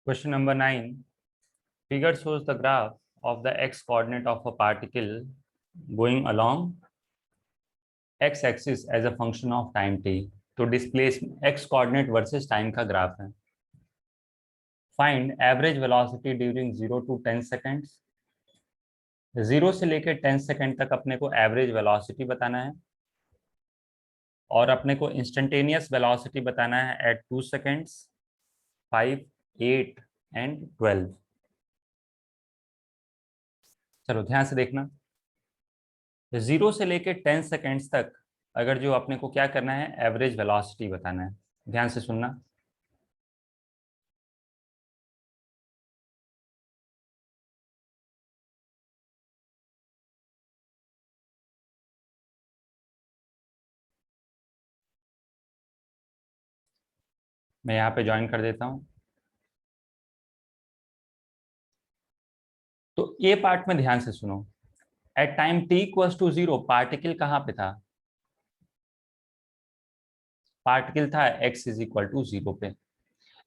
Question number 9. Figure shows the graph of the x coordinate of a particle going along x axis as a function of time t. तो displacement x coordinate versus time का graph है. Find average velocity during 0 to 10 seconds. 0 से लेकर 10 second तक अपने को average velocity बताना है और अपने को इंस्टेंटेनियस वेलोसिटी बताना है एट 2 सेकेंड्स, 5, 8 एंड 12. चलो ध्यान से देखना. 0 से लेकर 10 सेकेंड्स तक अगर जो अपने को क्या करना है, एवरेज वेलोसिटी बताना है. ध्यान से सुनना. मैं यहाँ पे ज्वाइन कर देता हूँ. तो ये पार्ट में ध्यान से सुनो. At time t equals to 0 particle कहाँ पे था? पार्टिकल था x इज इक्वल टू 0 पे.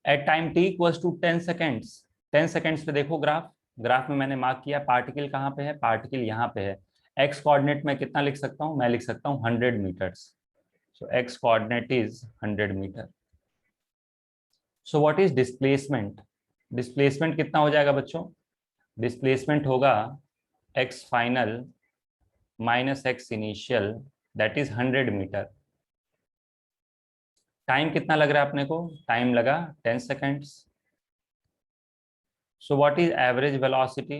At time t equals to 10 seconds, 10 seconds पे देखो ग्राफ में मैंने मार्क किया पार्टिकल कहाँ पे है, पार्टिकल यहाँ पे है. x कोऑर्डिनेट में कितना लिख सकता हूँ? मैं लिख सकता हूँ 100 metres. So x coordinate is 100 metre. So what is displacement? Displacement कितना हो जाएगा बच्चों? डिस्प्लेसमेंट होगा x final minus x initial, that is 100 metre. Time कितना लग रहा है अपने को? टाइम लगा 10 seconds. So what is average velocity?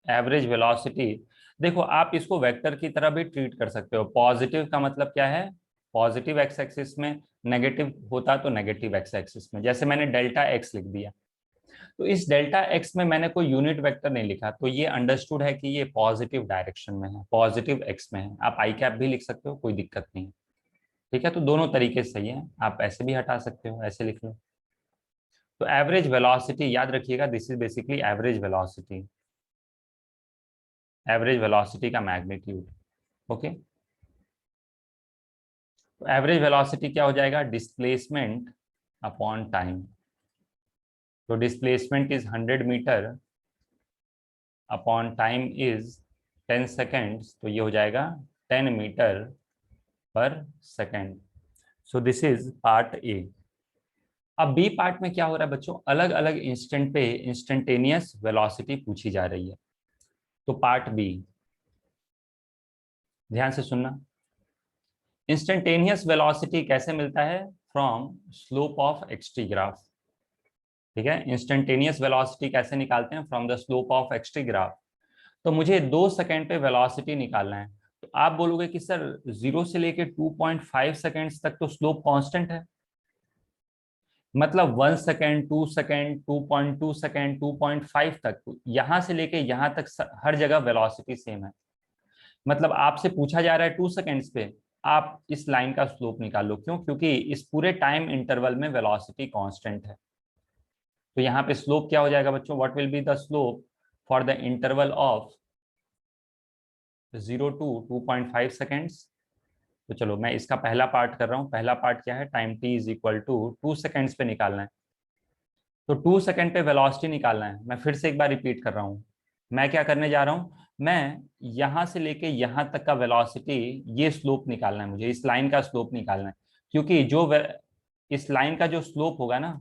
Average velocity देखो, आप इसको वेक्टर की तरह भी ट्रीट कर सकते हो. पॉजिटिव का मतलब क्या है? पॉजिटिव एक्स एक्सिस में, नेगेटिव होता तो नेगेटिव एक्स एक्सिस में. जैसे मैंने डेल्टा एक्स लिख दिया, तो इस डेल्टा एक्स में मैंने कोई यूनिट वेक्टर नहीं लिखा, तो ये अंडरस्टूड है कि ये पॉजिटिव डायरेक्शन में है, पॉजिटिव एक्स में है. आप आई कैप भी लिख सकते हो, कोई दिक्कत नहीं है. ठीक है, तो दोनों तरीके से सही है. आप ऐसे भी हटा सकते हो, ऐसे लिख लो. तो एवरेज वेलोसिटी याद रखिएगा, this is basically average velocity, average velocity का मैग्नीट्यूड. ओके, तो एवरेज वेलोसिटी क्या हो जाएगा? Displacement upon time. तो displacement is 100 metre upon time is 10 seconds, तो ये हो जाएगा 10 metre per second. So this is part A. अब बी पार्ट में क्या हो रहा है बच्चों? अलग अलग इंस्टेंट पे इंस्टेंटेनियस वेलोसिटी पूछी जा रही है. तो पार्ट बी ध्यान से सुनना. इंस्टेंटेनियस वेलोसिटी कैसे मिलता है? From slope of XT graph. ठीक है, इंस्टेंटेनियस वेलोसिटी कैसे निकालते हैं? From the slope of XT graph. तो मुझे 2 सेकेंड पे वेलोसिटी निकालना है. तो आप बोलोगे कि सर 0 से लेके 2.5 सेकेंड्स तक तो स्लोप कांस्टेंट है, मतलब 1 सेकेंड, 2 सेकेंड, 2.2 सेकेंड, 2.5 तक, यहां से लेके यहां तक हर जगह वेलोसिटी सेम है. मतलब आपसे पूछा जा रहा है 2 सेकेंड्स पे आप इस लाइन का स्लोप निकाल लो. क्यों? क्योंकि इस पूरे टाइम इंटरवल में वेलोसिटी कांस्टेंट है. तो यहाँ पे स्लोप क्या हो जाएगा बच्चों? What will be the slope for the interval of 0 to 2.5 seconds. तो चलो मैं इसका पहला पार्ट कर रहा हूँ. पहला पार्ट क्या है? Time t is equal to 2 seconds पे निकालना है. तो 2 सेकेंड पे वेलोसिटी निकालना है. मैं फिर से एक बार रिपीट कर रहा हूँ. मैं क्या करने जा रहा हूँ? मैं यहां से लेके यहां तक का वेलोसिटी, ये स्लोप निकालना है मुझे, इस लाइन का स्लोप निकालना है. क्योंकि इस लाइन का जो स्लोप होगा ना,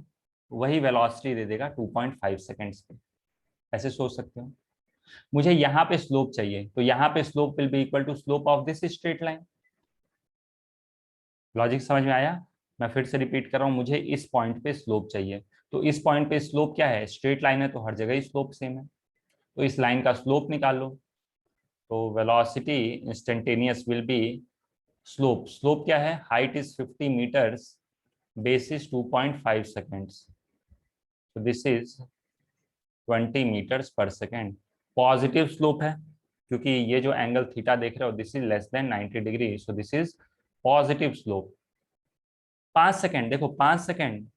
वही वेलोसिटी दे देगा 2.5 सेकेंड्स पे. ऐसे सोच सकते हो. मुझे यहाँ पे स्लोप चाहिए, तो यहाँ पे slope will be equal to slope of this straight line. Logic समझ में आया? मैं फिर से रिपीट कर रहा हूँ. मुझे इस पॉइंट पे स्लोप चाहिए, तो इस पॉइंट पे स्लोप क्या है? स्ट्रेट लाइन है, तो हर जगह ही स्लोप सेम है. तो इस लाइन का स्लोप निकाल लो. तो velocity instantaneous will be slope. Slope क्या है? Height is 50 metres, base is 2.5 seconds. तो this is 20 metres per second. Positive slope है, क्योंकि ये जो एंगल थीटा देख रहे हो, this is less than 90 degree. So this is positive slope. 5 second देखो, 5 सेकेंड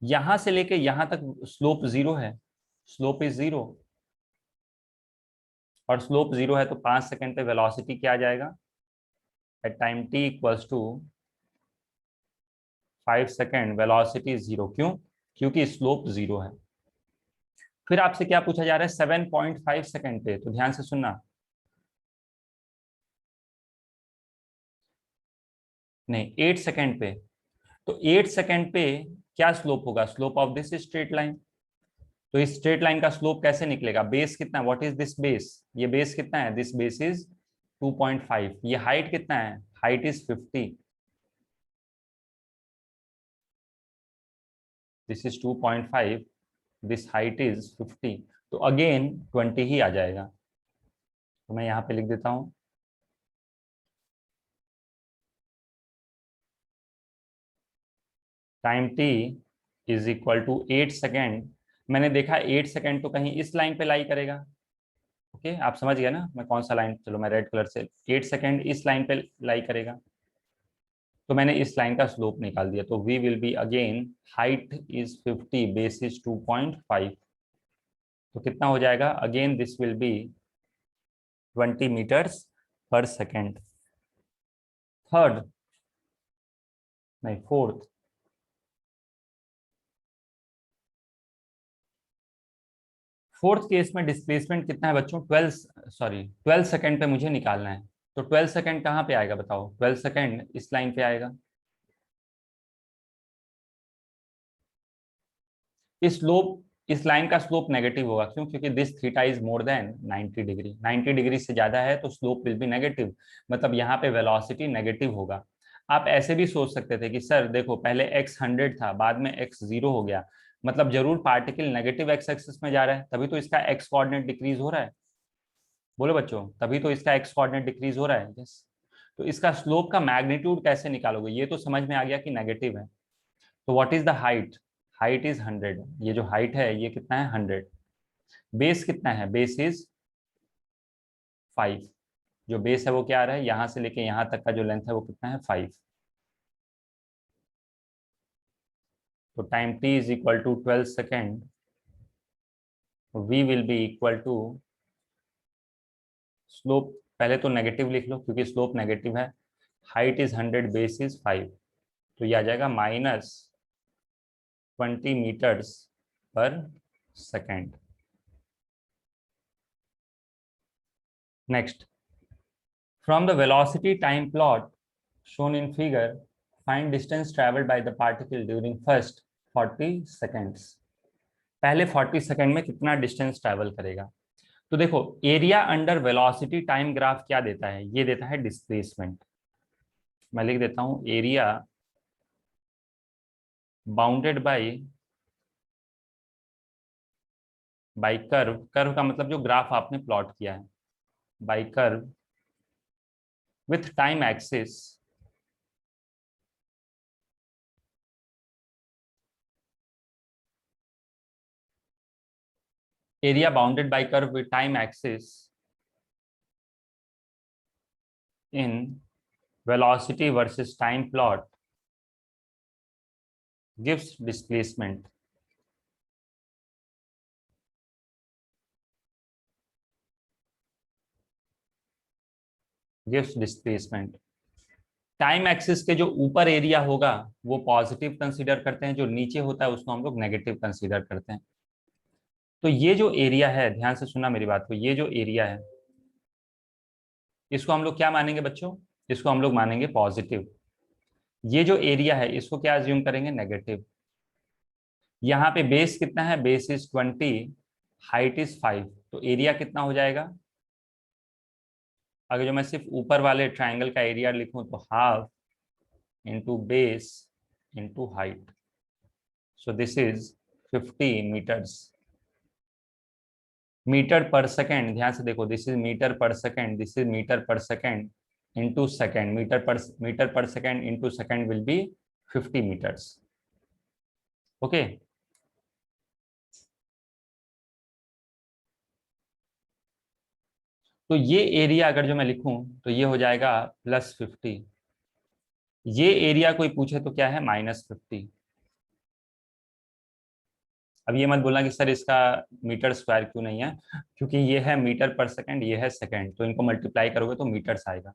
यहां से लेके यहां तक स्लोप 0 है. स्लोप इज 0, और स्लोप 0 है, तो 5 सेकेंड पे वेलोसिटी क्या आ जाएगा? At time t equals to 5 second velocity 0. क्यों? क्योंकि स्लोप 0 है। फिर आपसे क्या पूछा जा रहा है 7.5 सेकेंड पे, तो ध्यान से सुनना। नहीं, 8 सेकेंड पे। तो 8 सेकेंड पे क्या स्लोप होगा, slope of this straight line. तो इस स्ट्रेट लाइन का स्लोप कैसे निकलेगा, बेस कितना है, व्हाट इज दिस बेस, ये बेस कितना है, दिस बेस इज 2.5। ये हाइट कितना है, height is 50, this is 2.5, this height is 50, तो अगेन 20 ही आ जाएगा। तो मैं यहाँ पे लिख देता हूँ time T is equal to 8 second. मैंने देखा 8 सेकेंड तो कहीं इस लाइन पे लाई करेगा। ओके, आप समझ गए ना मैं कौन सा लाइन, चलो मैं रेड कलर से, 8 सेकेंड इस लाइन पे लाई करेगा। तो मैंने इस लाइन का स्लोप निकाल दिया, तो we will be again height is 50, base is 2.5, तो कितना हो जाएगा, again this will be 20 metres per second. Third, नहीं फोर्थ, फोर्थ केस में डिस्प्लेसमेंट कितना है बच्चों, 12 सेकेंड पे मुझे निकालना है। तो 12 सेकेंड कहाँ पे आएगा बताओ, 12 सेकेंड इस लाइन पे आएगा। इस स्लोप, इस लाइन का स्लोप नेगेटिव होगा, क्यों, क्योंकि this theta is more than 90 degree, 90 degree से ज्यादा है तो स्लोप विल बी नेगेटिव, मतलब यहाँ पे वेलोसिटी नेगेटिव होगा। आप ऐसे भी सोच सकते थे कि सर देखो पहले x 100 था, बाद में x 0 हो गया, मतलब जरूर पार्टिकल नेगेटिव x एक्सिस में जा रहा है, तभी तो इसका x कोऑर्डिनेट डिक्रीज हो रहा है। बोलो बच्चों, तभी तो इसका x कोऑर्डिनेट डिक्रीज हो रहा है। यस। तो इसका स्लोप का मैग्नीट्यूड कैसे निकालोगे, ये तो समझ में आ गया कि नेगेटिव है। तो what is the height, height is 100, ये जो हाइट है ये कितना है 100। बेस कितना है, बेस इज 5, जो बेस है वो क्या आ रहा है, यहां से लेके यहां तक का जो लेंथ है वो कितना है 5। तो time t is equal to 12 second, v will be equal to slope, पहले तो नेगेटिव लिख लो क्योंकि स्लोप नेगेटिव है, हाइट इज 100, बेस इज 5, तो ये आ जाएगा -20 metres per second. Next, from the velocity time plot shown in figure, find distance traveled by the particle during first 40 seconds। पहले 40 सेकंड में कितना डिस्टेंस ट्रैवल करेगा। तो देखो area under velocity time graph क्या देता है, ये देता है डिस्प्लेसमेंट। मैं लिख देता हूं area bounded by curve, curve का मतलब जो ग्राफ आपने प्लॉट किया है, bye curve with time axis area bounded by curve with time axis in velocity versus time plot gives displacement। Gives displacement. Time axis के जो ऊपर एरिया होगा वो पॉजिटिव कंसीडर करते हैं, जो नीचे होता है उसको हम लोग नेगेटिव कंसीडर करते हैं। तो ये जो एरिया है, ध्यान से सुना मेरी बात को, ये जो एरिया है इसको हम लोग क्या मानेंगे बच्चों, इसको हम लोग मानेंगे पॉजिटिव। ये जो एरिया है इसको क्या अज्यूम करेंगे, नेगेटिव। यहाँ पे बेस कितना है, बेस इज 20, हाइट इज 5, तो एरिया कितना हो जाएगा, अगर जो मैं सिर्फ ऊपर वाले ट्राइंगल का एरिया लिखूं तो half into base into height, so this is 50 metres. Metre per second, ध्यान से देखो, this is metre per second, this is metre per second into second, metre per second into second will be 50 metres. Okay, तो ये area अगर जो मैं लिखूं तो ये हो जाएगा +50, ये एरिया कोई पूछे तो क्या है -50। अब ये मत बोलना कि सर इसका मीटर स्क्वायर क्यों नहीं है, क्योंकि ये है मीटर पर सेकंड, ये है सेकंड, तो इनको मल्टीप्लाई करोगे तो मीटर्स आएगा।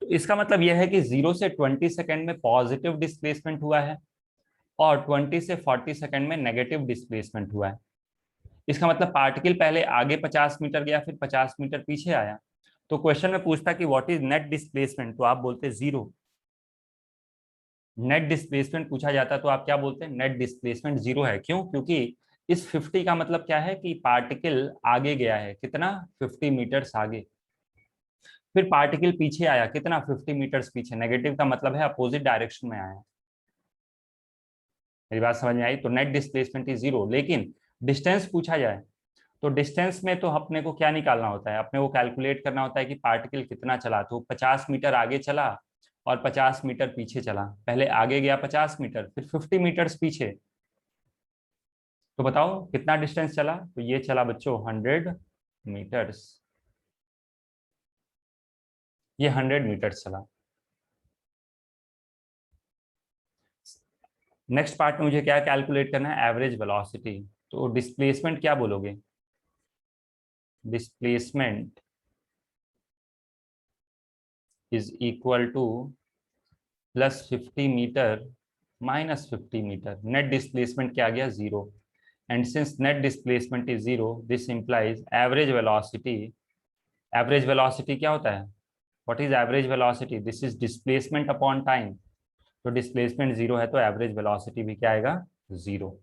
तो इसका मतलब यह है कि 0 से 20 सेकंड में पॉजिटिव डिस्प्लेसमेंट हुआ है, और 20 से 40 सेकंड में नेगेटिव डिस्प्लेसमेंट हुआ है। इसका मतलब पार्टिकल पहले आगे 50 मीटर गया, फिर 50 मीटर पीछे आया। तो क्वेश्चन में पूछता कि व्हाट इज नेट डिस्प्लेसमेंट, तो आप बोलते जीरो। नेट डिस्प्लेसमेंट पूछा जाता तो आप क्या बोलते हैं, नेट डिस्प्लेसमेंट जीरो है। क्यों? क्योंकि इस 50 का मतलब क्या है कि पार्टिकल आगे गया है, कितना, 50 मीटर्स आगे। फिर पार्टिकल पीछे आया, कितना, 50 मीटर्स पीछे। नेगेटिव का मतलब है अपोजिट डायरेक्शन में आया। मेरी बात समझ में आई? तो नेट डिस्प्लेसमेंट इज जीरो। लेकिन डिस्टेंस पूछा जाए तो डिस्टेंस में तो अपने को क्या निकालना होता है, अपने को कैलकुलेट करना होता है कि पार्टिकल कितना चला। तो 50 मीटर आगे चला और 50 मीटर पीछे चला। पहले आगे गया 50 मीटर, फिर 50 मीटर्स पीछे। तो बताओ कितना डिस्टेंस चला? तो ये चला बच्चों 100 मीटर्स। ये 100 मीटर्स चला। नेक्स्ट पार्ट में मुझे क्या कैलकुलेट करना है, एवरेज वेलोसिटी। तो डिस्प्लेसमेंट क्या बोलोगे, displacement is equal to +50 metre -50 metre. Net displacement क्या आ गया, zero. And since net displacement is zero, this implies average velocity. Average velocity क्या होता है, what is average velocity, this is displacement upon time. तो displacement zero है तो average velocity भी क्या आएगा, जीरो।